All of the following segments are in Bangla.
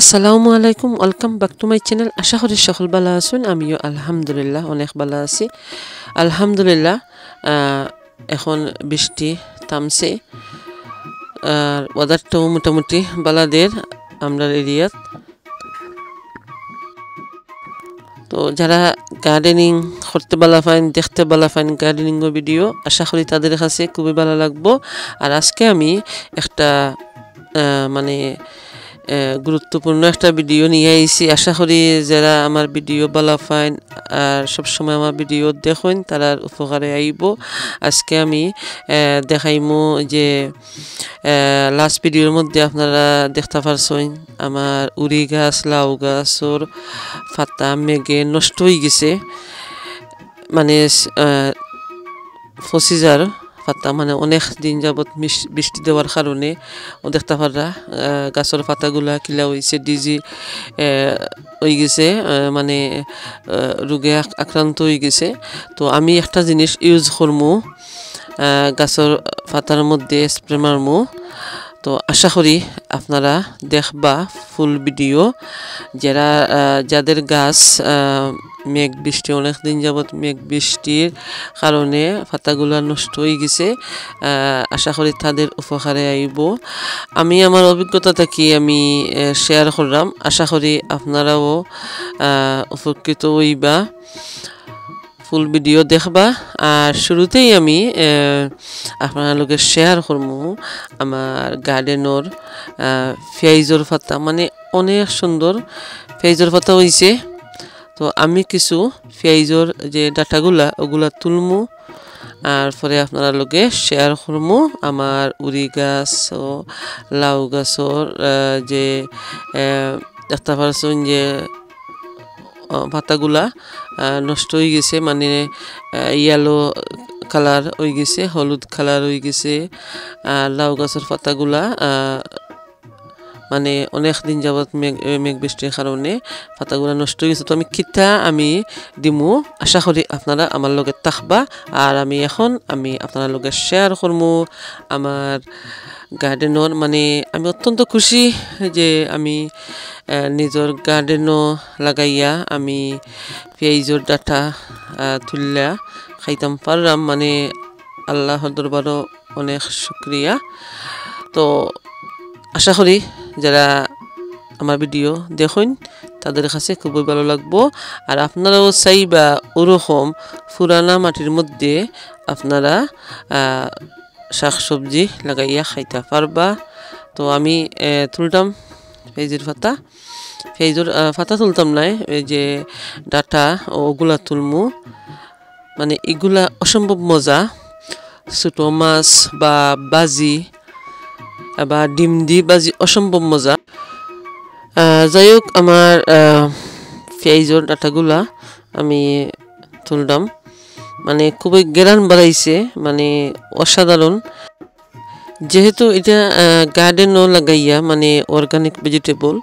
আসসালামু আলাইকুম, welcome back to my channel. আশা করি সকল ভালো আছেন। আমিও আলহামদুলিল্লাহ অনেক ভালো আছি। আলহামদুলিল্লাহ এখন বৃষ্টি থামছে আর ওয়েদারটাও মোটামুটি বালাদের আমরা এরিয়াত। তো যারা গার্ডেনিং করতে ভালো পান, দেখতে ভালো পান গার্ডেনিং ভিডিও, আশা করি তাদের কাছে খুবই ভালো লাগবো। আর আজকে আমি একটা মানে গুরুত্বপূর্ণ একটা ভিডিও নিয়ে আইছি। আশা করি যারা আমার ভিডিও ভালো পান আর সবসময় আমার ভিডিও দেখেন তারার উপকারে আইব। আজকে আমি দেখাইমু যে লাস্ট ভিডিওর মধ্যে আপনারা দেখতে পারছেন আমার উড়ি গাছ, লাউ গাছর পাতা মেঘে নষ্ট হয়ে গেছে, মানে ফসিজার পাতা, মানে অনেক দিন যাবত বৃষ্টি দেওয়ার কারণে ও দেখতে পারা গাছের পাতাগুলা কিলা হয়েছে, ডিজি হয়ে গেছে, মানে রোগে আক্রান্ত হয়ে গেছে। তো আমি একটা জিনিস ইউজ করমু, গাছের পাতার মধ্যে স্প্রে মারমু। তো আশা করি আপনারা দেখবা ফুল ভিডিও। যাদের গাছ মেঘ বৃষ্টি অনেক দিন যাবৎ মেঘ বৃষ্টির কারণে পাতাগুলো নষ্ট হয়ে গেছে, আশা করি তাদের উপকারে আইব। আমি আমার অভিজ্ঞতা থেকে আমি শেয়ার করলাম, আশা করি আপনারাও উপকৃত হইবা, ফুল ভিডিও দেখবা। আর শুরুতেই আমি আপনার লগে শেয়ার করবো আমার গার্ডেনর পেঁয়াজের পাতা, মানে অনেক সুন্দর পেঁয়াজের পাতা হয়েছে। তো আমি কিছু পেঁয়াজের যে ডাটাগুলা ওগুলা তুলমু আর পরে আপনারা লগে শেয়ার করমু আমার উড়ি গাছ ও লাউ গাছর যে দেখতে পারছেন যে পাতাগুলা নষ্ট হয়ে গেছে, মানে ইয়েলো কালার হয়ে গেছে, হলুদ কালার হয়ে গেছে। লাউ গাছের পাতাগুলা মানে অনেক দিন যাবৎ মেঘ বৃষ্টির কারণে পাতাগুলা নষ্ট হয়ে গেছে। তো আমি কিতা আমি দিমু, আশা করি আপনারা আমার লগে থাকবা। আর আমি আপনার লগে শেয়ার করবো আমার গার্ডেনর, মানে আমি অত্যন্ত খুশি যে আমি নিজের গার্ডেনও লাগাইয়া আমি পেঁয়াজের ডাটা তুললা খাইতাম পারলাম, মানে আল্লাহর দরবারও অনেক শুক্রিয়া। তো আশা করি যারা আমার ভিডিও দেখুন তাদের কাছে খুবই ভালো লাগবো। আর আপনারাও চাইবা ওরকম পুরানা মাটির মধ্যে আপনারা শাকসবজি লাগাইয়া খাইতে পারবা। তো আমি তুলতাম পেঁয়াজের পাতা তুলতাম নাই, এই যে ডাটা ওগুলা তুলমু, মানে এগুলা অসম্ভব মজা। ছোটো মাছ বা বাজি বা ডিম দি বাজি অসম্ভব মজা। যাই হোক, আমার পেঁয়াজের ডাটাগুলা আমি তুললাম, মানে খুবই ঘ্রাণ বাড়াইছে, মানে অসাধারণ। যেহেতু এটা গার্ডেনও লাগাইয়া মানে অর্গানিক ভেজিটেবল,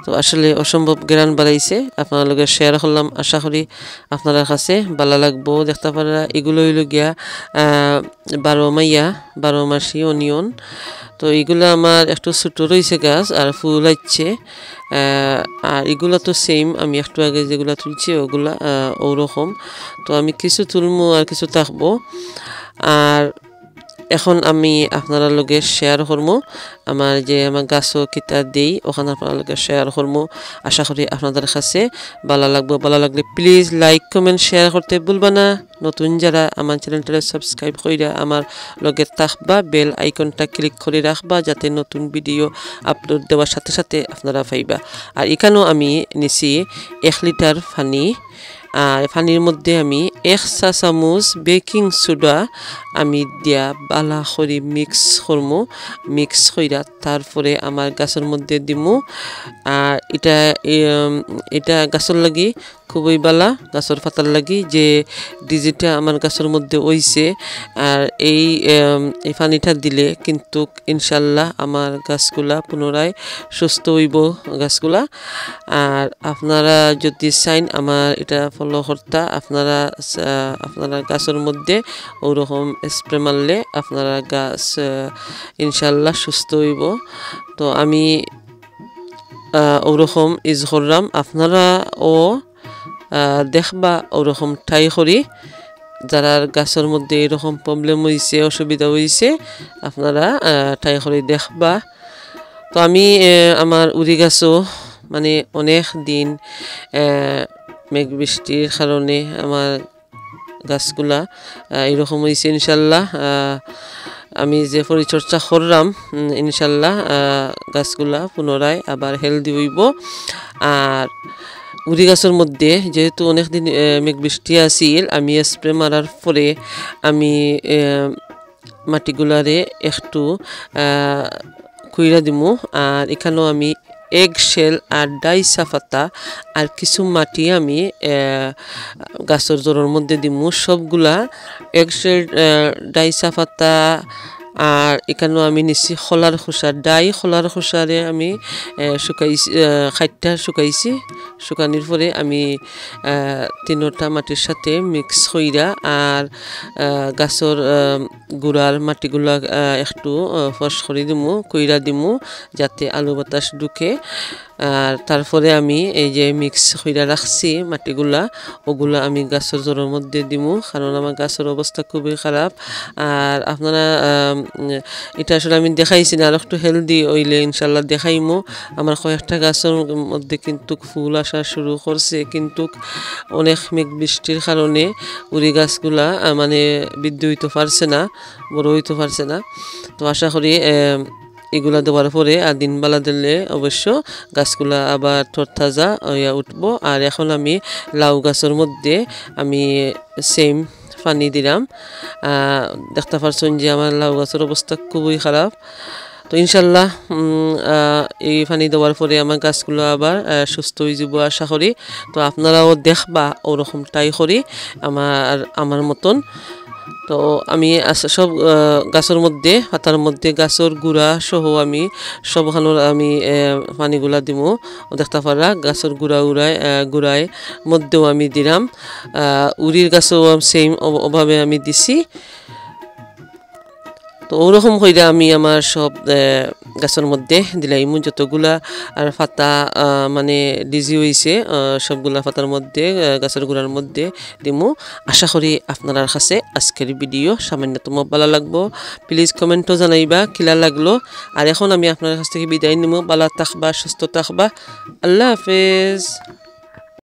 তো আসলে অসম্ভব ঘ্রাণ বাড়াইছে। আপনার লগে শেয়ার করলাম, আশা করি আপনার কাছে ভালো লাগবো। দেখতে পারা এগুলো হইল গিয়া 12 মাসি অনিয়ন। তো এগুলো আমার একটু ছোটো রয়েছে গাছ আর ফুল আসছে। আর এগুলো তো সেম আমি একটু আগে যেগুলো তুলছি ওগুলা ওরকম। তো আমি কিছু তুলমু আর কিছু থাকবো। আর এখন আমি আপনার লগে শেয়ার করবো আমার গাছও কিতা দেই, ওখানে আপনার লগে শেয়ার করবো। আশা করি আপনাদের কাছে ভালো লাগবো। ভালো লাগলে প্লিজ লাইক কমেন্ট শেয়ার করতে ভুলবা না। নতুন যারা আমার চ্যানেলটা সাবস্ক্রাইব কইরা আমার লগে থাকবা, বেল আইকনটা ক্লিক করে রাখবা যাতে নতুন ভিডিও আপলোড দেওয়ার সাথে সাথে আপনারা পাইবা। আর এখানেও আমি নিছি 1 লিটার পানি, আর পানির মধ্যে আমি 1 চা চামচ বেকিং সোডা আমি দিয়া বালা করে মিক্স কইরা তারপরে আমার গাছের মধ্যে দিমু। আর এটা গাছের লাগি খুবই বালা, গাছের পাতার লাগি যে ডিজিটা আমার গাছের মধ্যে হইছে। আর এই পানিটা দিলে কিন্তু ইনশাল্লাহ আমার গাছগুলা পুনরায় সুস্থ হইব গাছগুলা। আর আপনারা যদি চাইন আমার এটা ফলো করতে, আপনারা গাছের মধ্যে ওরকম স্প্রে মারলে আপনারা গাছ ইনশাল্লাহ সুস্থ হইব। তো আমি ওরকম ইউজ করলাম আপনারাও দেখবা ওরকম ট্রাই করি যারা গাছের মধ্যে এরকম প্রবলেম হয়েছে অসুবিধা হয়েছে আপনারা ট্রাই করে দেখবা তো আমি আমার উড়ি গাছও মানে অনেক দিন মেঘ বৃষ্টির কারণে আমার গাছগুলা এরকম হয়েছে ইনশাল্লাহ আমি যে পরিচর্যা করলাম ইনশাল্লাহ গাছগুলা পুনরায় আবার হেলদি হইব আর উড়ি গাছের মধ্যে যেহেতু অনেক দিন মেঘ বৃষ্টি আসিল আমি স্প্রে মারার পরে আমি মাটিগুলারে একটু কুইরা দিমু আর এখানেও আমি এগ শেল আর ডাইসা পাতা আর কিছু মাটি আমি গাছের জোরের মধ্যে দিমু সবগুলা এগ শেল ডাইসা পাতা আর এখানেও আমি নিচ্ছি খোলার খোসা খোলার খোসারে আমি শুকাইছি খাইটটা শুকাইছি শুকানির পরে আমি তিনোটা মাটির সাথে মিক্স কইরা আর গাছের গুড়ার মাটিগুলা একটু ফস করে দিমু কইরা দিমু যাতে আলো বাতাস ঢুকে আর তারপরে আমি এই যে মিক্স কইরা রাখছি মাটিগুলা ওগুলা আমি গাছের জোরের মধ্যে দিমু কারণ আমার গাছের অবস্থা খুবই খারাপ আর আপনারা এটা আসলে আমি দেখাইছি না আর একটু হেলদি হইলে ইনশাল্লাহ দেখাইমু আমার কয়েকটা গাছের মধ্যে কিন্তু ফুল আসা শুরু করছে কিন্তু অনেক মেঘ বৃষ্টির কারণে উড়ি গাছগুলা মানে বৃদ্ধি হইতে পারছে না বড় হইতে পারছে না তো আশা করি এগুলা দেওয়ার পরে আর দিনবেলা দিলে অবশ্য গাছগুলা আবার তরতাজা হইয়া উঠবো আর এখন আমি লাউ গাছের মধ্যে আমি সেম পানি দিলাম দেখতে পারছেন যে আমার লাউ গাছের অবস্থা খুবই খারাপ তো ইনশাল্লাহ এই পানি দেওয়ার পরে আমার গাছগুলো আবার সুস্থ হয়ে যাব আশা করি তো আপনারাও দেখবা ওরকম ট্রাই করি আমার মতন তো আমি সব গাছের মধ্যে পাতার মধ্যে গাছের গুড়া সহ আমি সবখানোর আমি পানিগুলা দিমু দেখতে পারা গাছের গুড়ায় মধ্যেও আমি দিলাম উড়ির গাছও সেম ওভাবে আমি দিছি তো ওরকম কইরা আমি আমার সব গাছের মধ্যে দিলাইমু যতগুলা আর পাতা মানে ডিজি হয়েছে সবগুলা পাতার মধ্যে গাছের গুড়ার মধ্যে দিমু আশা করি আপনার কাছে আজকের ভিডিও সামান্যতম ভালো লাগবো প্লিজ কমেন্টও জানাইবা কিলা লাগলো আর এখন আমি আপনার কাছ থেকে বিদায় নিমু ভালো থাকবা সুস্থ থাকবা আল্লাহ হাফেজ।